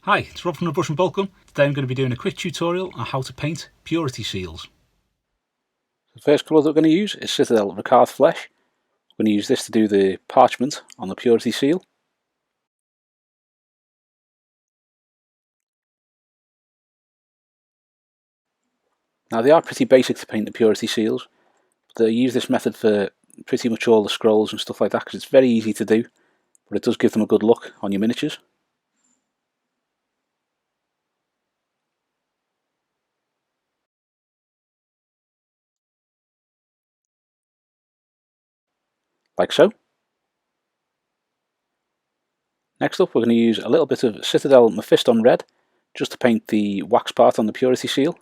Hi, it's Rob from the Brush and Boltgun. Today I'm going to be doing a quick tutorial on how to paint purity seals. The first colour that we're going to use is Citadel Rakarth Flesh. We're going to use this to do the parchment on the purity seal. Now they are pretty basic to paint the purity seals, but I use this method for pretty much all the scrolls and stuff like that because it's very easy to do, but it does give them a good look on your miniatures. Like so. Next up we're going to use a little bit of Citadel Mephiston Red just to paint the wax part on the purity seal.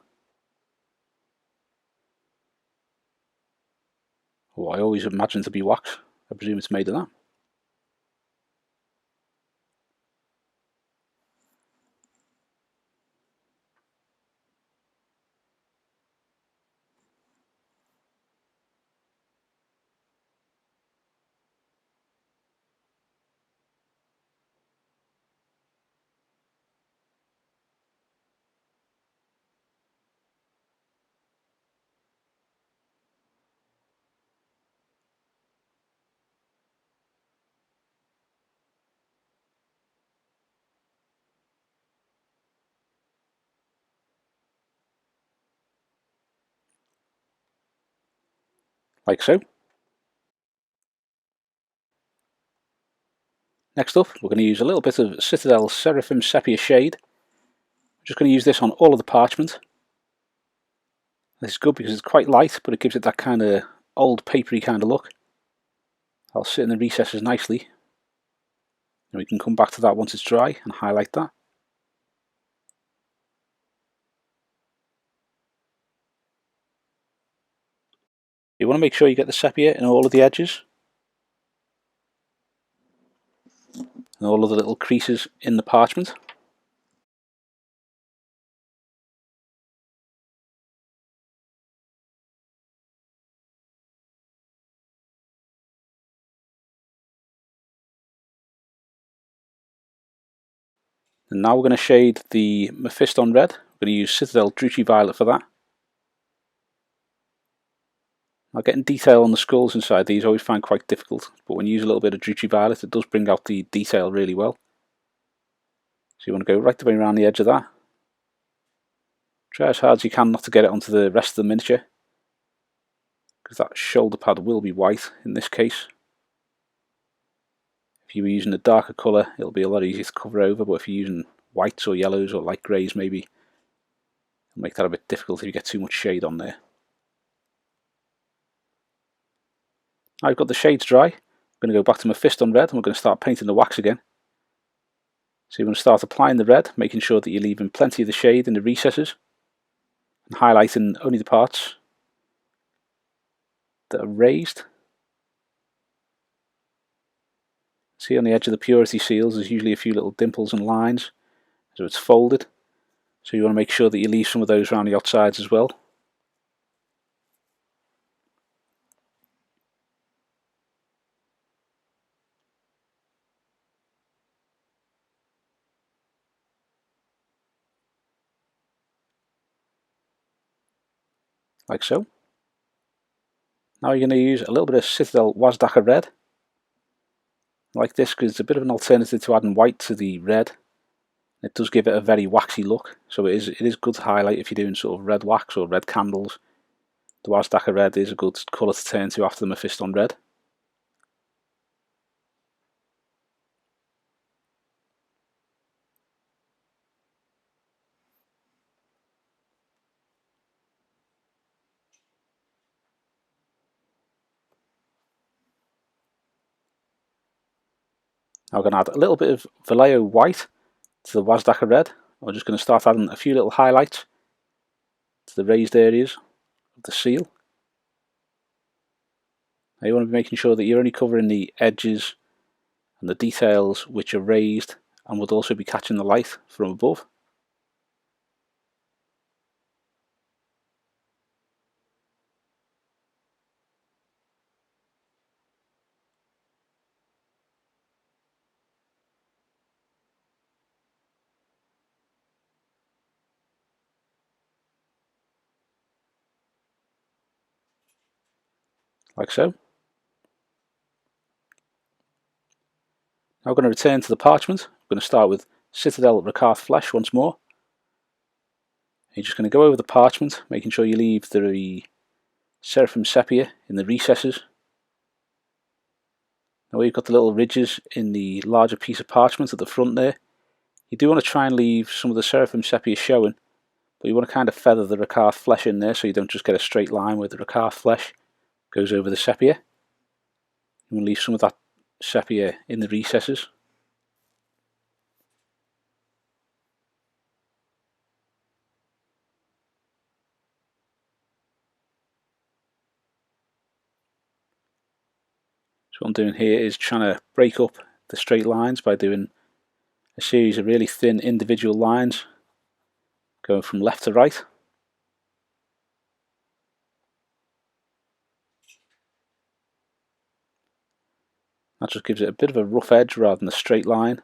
Oh, I always imagine it to be wax. I presume it's made of that. Like so. Next up, we're going to use a little bit of Citadel Seraphim Sepia shade. I'm just going to use this on all of the parchment. This is good because it's quite light, but it gives it that kind of old papery kind of look. I'll sit in the recesses nicely. And we can come back to that once it's dry and highlight that. You want to make sure you get the sepia in all of the edges. And all of the little creases in the parchment. And now we're going to shade the Mephiston Red. We're going to use Citadel Druchii Violet for that. Now getting detail on the skulls inside these I always find quite difficult, but when you use a little bit of Druchii Violet it does bring out the detail really well. So you want to go right the way around the edge of that. Try as hard as you can not to get it onto the rest of the miniature, because that shoulder pad will be white in this case. If you were using a darker colour it'll be a lot easier to cover over, but if you're using whites or yellows or light greys maybe, it'll make that a bit difficult if you get too much shade on there. I've got the shades dry. I'm going to go back to Mephiston Red and we're going to start painting the wax again. So you're going to start applying the red, making sure that you're leaving plenty of the shade in the recesses and highlighting only the parts that are raised. See on the edge of the purity seals there's usually a few little dimples and lines, so it's folded. So you want to make sure that you leave some of those around the outsides as well. Like so. Now you're going to use a little bit of Citadel Wazdakka Red. Like this because it's a bit of an alternative to adding white to the red. It does give it a very waxy look, so it is good to highlight if you're doing sort of red wax or red candles. The Wazdakka Red is a good colour to turn to after the Mephiston Red. Now we're going to add a little bit of Vallejo White to the Wazdakka Red. We're just going to start adding a few little highlights to the raised areas of the seal. Now you want to be making sure that you're only covering the edges and the details which are raised and would also be catching the light from above. like so. Now we're going to return to the parchment. We're going to start with Citadel Rakarth Flesh once more. You're just going to go over the parchment, making sure you leave the Seraphim Sepia in the recesses. Now we've got the little ridges in the larger piece of parchment at the front there. You do want to try and leave some of the Seraphim Sepia showing, but you want to kind of feather the Rakarth Flesh in there so you don't just get a straight line where the Rakarth Flesh goes over the Sepia. You want to leave some of that Sepia in the recesses. So what I'm doing here is trying to break up the straight lines by doing a series of really thin individual lines going from left to right. That just gives it a bit of a rough edge rather than a straight line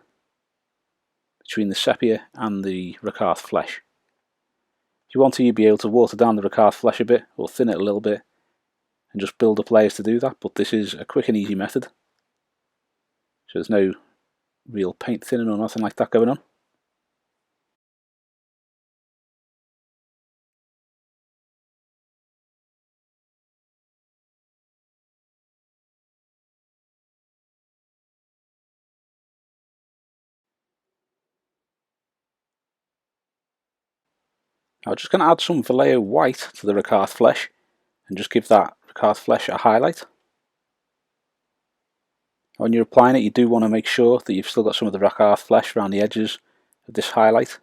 between the Sepia and the Rakarth Flesh. If you want to, you'd be able to water down the Rakarth Flesh a bit or thin it a little bit and just build up layers to do that, but this is a quick and easy method. So there's no real paint thinning or nothing like that going on. Now I'm just going to add some Vallejo White to the Rakarth Flesh and just give that Rakarth Flesh a highlight. When you're applying it, you do want to make sure that you've still got some of the Rakarth Flesh around the edges of this highlight.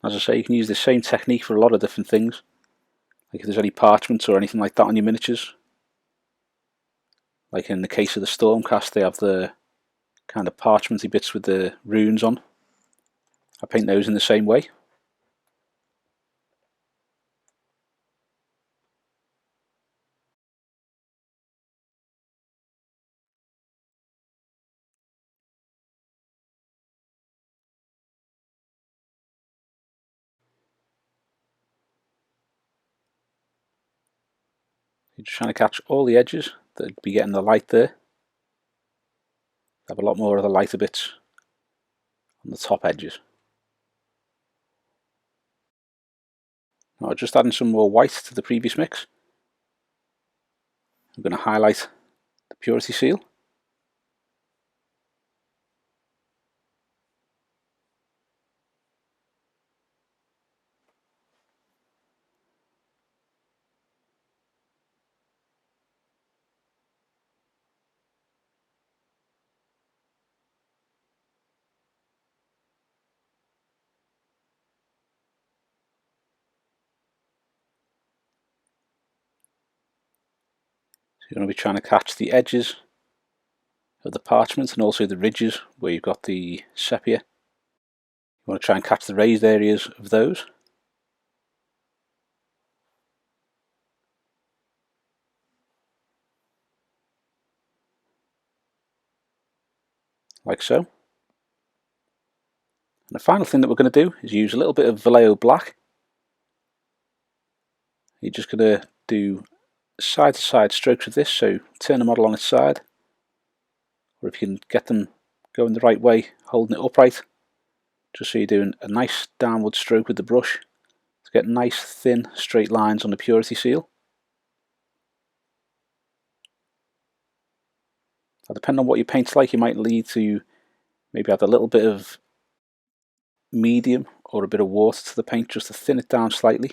As I say, you can use the same technique for a lot of different things. Like if there's any parchments or anything like that on your miniatures. Like in the case of the Stormcast, they have the kind of parchmenty bits with the runes on. I paint those in the same way. You're just trying to catch all the edges that would be getting the light there. Have a lot more of the lighter bits on the top edges. Now just adding some more white to the previous mix. I'm going to highlight the purity seal. So you're going to be trying to catch the edges of the parchment and also the ridges where you've got the sepia. You want to try and catch the raised areas of those. Like so. And the final thing that we're going to do is use a little bit of Vallejo Black. You're just going to do side to side strokes with this, so turn the model on its side, or if you can get them going the right way, holding it upright, just so you're doing a nice downward stroke with the brush to get nice thin straight lines on the purity seal. Now, depending on what your paint's like, you might need to maybe add a little bit of medium or a bit of water to the paint just to thin it down slightly.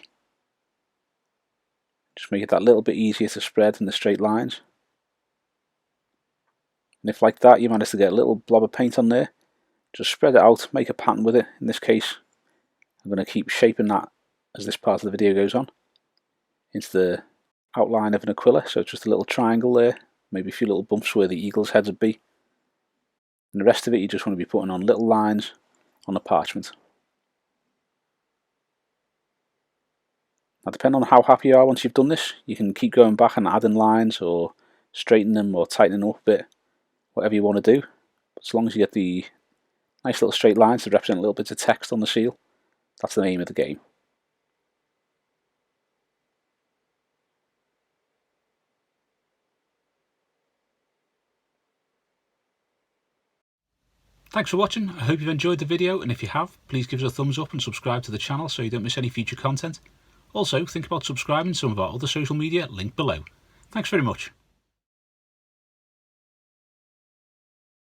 Just make it that little bit easier to spread in the straight lines. And if like that you manage to get a little blob of paint on there, just spread it out, make a pattern with it. In this case, I'm going to keep shaping that as this part of the video goes on into the outline of an aquila, so just a little triangle there, maybe a few little bumps where the eagle's heads would be. And the rest of it you just want to be putting on little lines on the parchment. Now, depending on how happy you are once you've done this, you can keep going back and adding lines or straightening them or tightening them up a bit, whatever you want to do. But as long as you get the nice little straight lines to represent little bits of text on the seal, that's the aim of the game. Thanks for watching. I hope you've enjoyed the video, and if you have, please give us a thumbs up and subscribe to the channel so you don't miss any future content. Also, think about subscribing to some of our other social media linked below. Thanks very much.